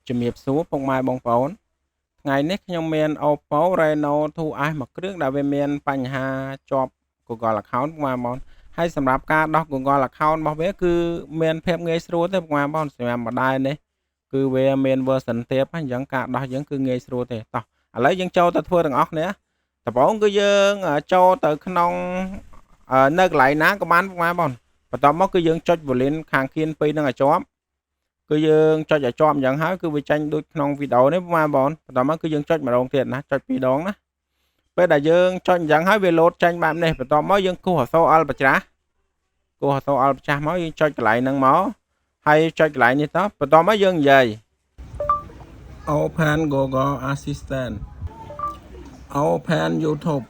ជំរាបសួរពុកម៉ែបងប្អូនថ្ងៃនេះខ្ញុំមាន Oppo Reno 2S មួយគ្រឿងដែលវាមានបញ្ហាជាប់ Google account ពុកម៉ែបងប្អូនហើយសម្រាប់ការដោះ Google account របស់វាគឺមានភាពងាយស្រួលទេពុកម៉ែបងប្អូនសម្រាប់ model នេះគឺវាមាន version ទាបអញ្ចឹងការដោះយើងគឺងាយស្រួលទេតោះឥឡូវយើងចូលទៅធ្វើទាំងអស់គ្នាដំបូងគឺយើងចូលទៅក្នុងនៅកន្លែងណាក៏បានពុកម៉ែបងប្អូនបន្ទាប់មកគឺយើងចុច volume ខាងគៀន2នឹងឲ្យជាប់គឺយើងចុចឲ្យជាប់អញ្ចឹងហើយគឺវាចាញ់ដូចក្នុងវីដេអូនេះបងប្អូនបន្តមកគឺយើងចុចម្ដងទៀតណាចុច2ដងណាពេលដែលយើងចុចអញ្ចឹងហើយវាលោតចាញ់បែបនេះបន្តមកយើងគោះអក្សរ Alt ប្រចាំគោះអក្សរ Alt ប្រចាំមកយើងចុចកន្លែងហ្នឹងមកហើយចុចកន្លែងនេះទៅបន្តមកយើងនិយាយ Open Google Assistant Open YouTube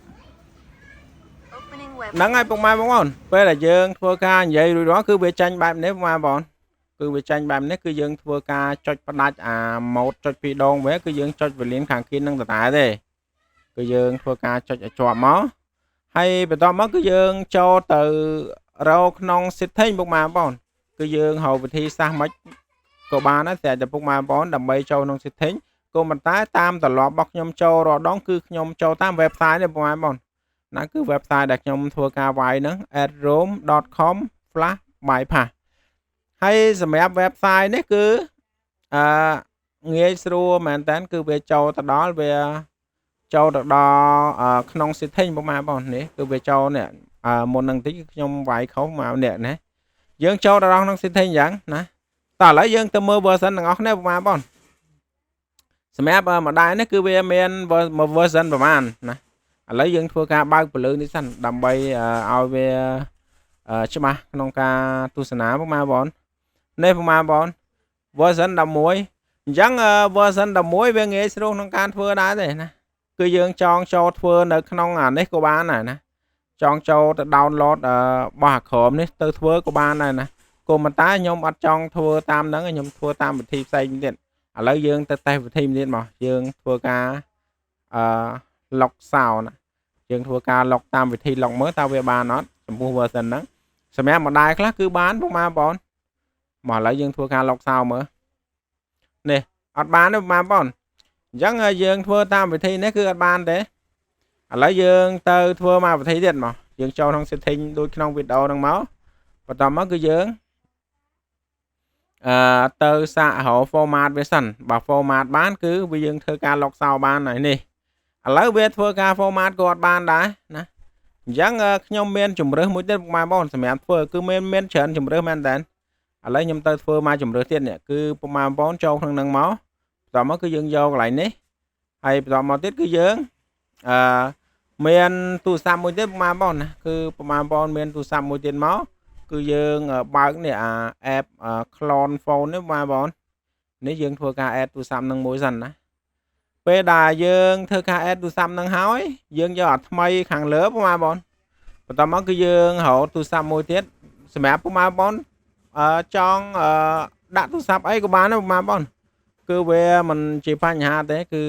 ហ្នឹងហើយពុកម៉ែបងប្អូនពេលដែលយើងធ្វើការនិយាយរួចរាល់គឺវាចាញ់បែបនេះពុកម៉ែបងប្អូនគឺវាចាញ់បែបនេះគឺយើងធ្វើការចុចផ្ដាច់អាម៉ូតចុច2ដងវាគឺយើងចុចវេលានខាងគៀននឹងដដែលទេគឺយើងធ្វើការចុចឲ្យជាប់មកហើយបន្ទាប់មកគឺយើងចូលទៅរកក្នុង setting ពុកម៉ែបងប្អូនគឺយើងរកវិធីសាស្ត្រមិនក៏បានដែរតែពុកម៉ែបងប្អូនដើម្បីចូលក្នុង setting ក៏ប៉ុន្តែតាមទម្លាប់របស់ខ្ញុំចូលរាល់ដងគឺខ្ញុំចូលតាម website នេះពុកម៉ែបងប្អូនណាគឺ website ដែលខ្ញុំធ្វើការវាយហ្នឹង adroom.com/bypass ហើយសម្រាប់ website នេះគឺងាយស្រួលមែនតើគឺវាចូលទៅដល់វាចូលទៅដល់ក្នុង setting ពុកម៉ែបងប្អូននេះគឺវាចូលនេះមុននឹងតិចខ្ញុំវាយខុសមកនេះណាយើងចូលទៅដល់ក្នុង setting អញ្ចឹងណាតោះឥឡូវយើងទៅមើល version ទាំងអស់គ្នាពុកម៉ែបងប្អូនសម្រាប់model នេះគឺវាមាន version ប្រហែលណាឥឡូវយើងធ្វើការបើកពលឺនេះសិនដើម្បីឲ្យវាច្បាស់ក្នុងការទស្សនាពុកម៉ែបងប្អូននេះពុកម៉ែបងប្អូន version 11អញ្ចឹង version 11វាងាយស្រួលក្នុងការធ្វើដែរទេណាគឺយើងចងចូលធ្វើនៅក្នុងអានេះក៏បានដែរណាចងចូលទៅ download របស់អាក្រមនេះទៅធ្វើក៏បានដែរណាក៏ប៉ុន្តែខ្ញុំអត់ចង់ធ្វើតាមហ្នឹងខ្ញុំធ្វើតាមវិធីផ្សេងទៀតឥឡូវយើងទៅតេស្តវិធីមួយទៀតមកយើងធ្វើការlog sound ណាយើងធ្វើការ log តាមវិធី log មើលតើវាបានអត់ចំពោះ version ហ្នឹងសម្រាប់ model ខ្លះគឺបានពុកម៉ែបងប្អូនមកឥឡូវយើងធ្វើការ log sound មើលនេះអត់បានទេបងប្អូនអញ្ចឹងយើងធ្វើតាមវិធីនេះគឺអត់បានទេឥឡូវយើងទៅធ្វើមកវិធីទៀតមកយើងចូលក្នុង setting ដូចក្នុងវីដេអូហ្នឹងមកបន្តមកគឺយើងទៅសាករក format វាសិនបើ format បានគឺវាយើងធ្វើការ log sound បានហើយនេះឥឡូវវាធ្វើការ format ក៏អត់បានដែរណាអញ្ចឹងខ្ញុំមានជំរើសមួយទៀតបងប្អូនសម្រាប់ធ្វើគឺមានច្រើនជំរើសមែនតើឥឡូវខ្ញុំទៅធ្វើមកជំរើសទៀតនេះគឺពុកម៉ែបងប្អូនចូលក្នុងហ្នឹងមកបន្តមកគឺយើងយកកន្លែងនេះហើយបន្តមកទៀតគឺយើងមានទូរស័ព្ទមួយទៀតពុកម៉ែបងប្អូនណាគឺពុកម៉ែបងប្អូនមានទូរស័ព្ទមួយទៀតមកគឺយើងបើកនេះអា app clone phone នេះពុកម៉ែបងប្អូននេះយើងធ្វើការ add ទូរស័ព្ទនឹងមួយសិនណាពេលដែលយើងធ្វើការ add ទូរស័ព្ទនឹងហើយយើងយកអាថ្មីខាងលើពុកម៉ែបងប្អូនបន្តមកគឺយើងរកទូរស័ព្ទមួយទៀតសម្រាប់ពុកម៉ែបងប្អូនចង់ដាក់ទូរស័ព្ទអីក៏បានដែរពុកម៉ែបងប្អូនគឺវាមិនជាបញ្ហាទេគឺ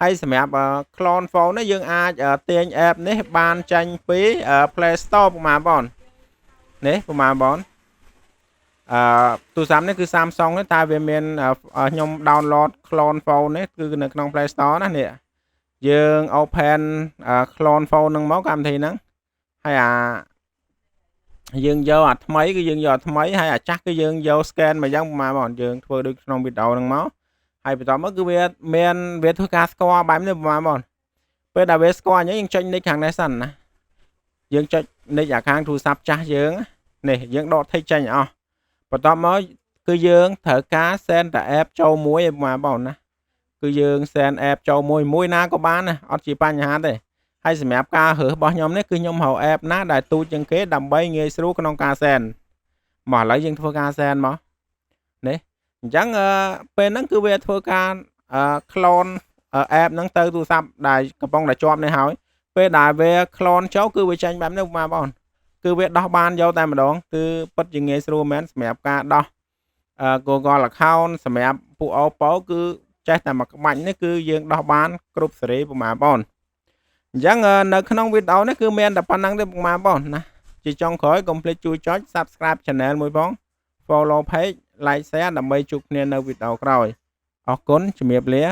ហើយសម្រាប់ clone phone នេះយើងអាចទាញ app នេះបានចាញ់ពី Play Store ពុកម៉ែបងប្អូននេះពុកម៉ែបងប្អូនទូរស័ព្ទនេះគឺ Samsung ទេតែវាមានខ្ញុំ download clone phone នេះគឺនៅក្នុង Play Store ណានេះយើង open clone phone នឹងមកកម្មវិធីហ្នឹងហើយយើងយកអាថ្មីគឺយើងយកអាថ្មីហើយអាចាស់គឺយើងយក scan មកយ៉ាងប្រហែលបងយើងធ្វើដូចក្នុងវីដេអូហ្នឹងមកហើយបន្តមកគឺវាធ្វើការស្គាល់បែបនេះប្រហែលបងពេលដែលវាស្គាល់អញ្ចឹងយើងចុចនិចខាងនេះសិនណាយើងចុចនិចអាខាងទូរស័ព្ទចាស់យើងនេះយើងដក tick ចេញអស់បន្តមកគឺយើងត្រូវការ send តែ app ចូលមួយឯប្រហែលបងណាគឺយើង send app ចូលមួយណាក៏បានណាអត់ជាបញ្ហាទេហើយសម្រាប់ការរើសរបស់ខ្ញុំនេះគឺខ្ញុំរក app ណាដែលទូចជាងគេដើម្បីងាយស្រួលក្នុងការ send មកឥឡូវយើងធ្វើការ send មកនេះអញ្ចឹងពេលហ្នឹងគឺវាធ្វើការclone app ហ្នឹងទៅទូរស័ព្ទដែលកំពុងតែជាប់នេះហើយពេលដែលវា clone ចូលគឺវាចាញ់បែបនេះបងប្អូនគឺវាដោះបានយកតែម្ដងគឺពិតជាងាយស្រួលមែនសម្រាប់ការដោះ Google account សម្រាប់ពួក Oppo គឺចេះតែមួយក្បាច់នេះគឺយើងដោះបានគ្រប់សេរីបងប្អូនអញ្ចឹងនៅក្នុងវីដេអូនេះគឺមានតែប៉ុណ្្នឹងទេបងប្អូនណាជាចុងក្រោយកុំភ្លេចជួយចុច Subscribe Channel មួយផង Follow Page Like Share ដើម្បីជួបគ្នានៅវីដេអូក្រោយ អរគុណជំរាបលា